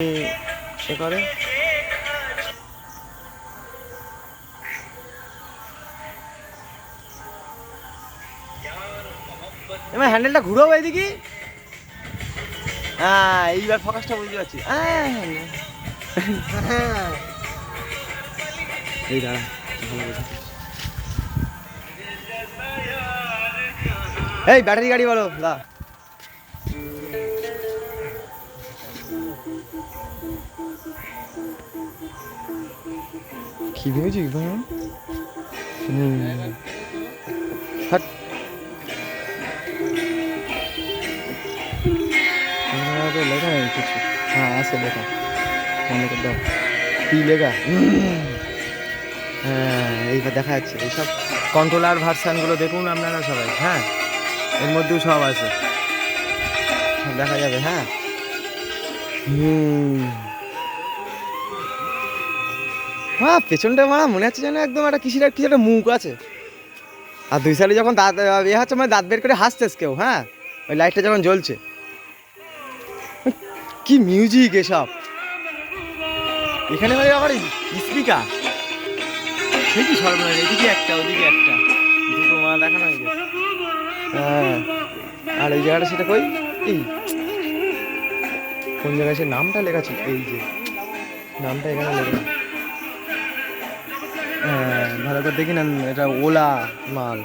এ করে এবার হ্যান্ডেলটা ঘুরাও এদিকে। হ্যাঁ এইবার ফোকাসটা বুঝতে পারছি। এই দাঁড়া এই ব্যাটারি গাড়ি বলো দা। কি মিউজিক ভাই? হাট লেখা নেই কিছু। হ্যাঁ আছে লেখা, দাও কি লেখা। হ্যাঁ এইবার দেখা যাচ্ছে এইসব কন্ট্রোলার ভার্সানগুলো দেখুন আপনারা সবাই। হ্যাঁ এর মধ্যেও সব আছে, সব দেখা যাবে। হ্যাঁ হ্যাঁ পেছনটা মারা মনে হচ্ছে যেন একদম একটা কিছু একটা মুখ আছে। আর দুই সাইডে যখন দাঁত ইয়ে হচ্ছে মানে দাঁত বের করে হাসতেস কেউ। হ্যাঁ ওই লাইটটা যখন জ্বলছে, কি মিউজিক এসব। এখানে মানে আবার স্পিকার, সে কি সর্বনাশ। এদিকে একটা ওদিকে একটা, দুটো মা দেখানো হয়ে গেছে। হ্যাঁ আর এই জায়গাটা সেটা কই, এই কোন জায়গায় সে নামটা লেখা ছিল, এই যে নামটা এখানে লেখা। হ্যাঁ ভালো করে দেখি না, এটা ওলা মাল।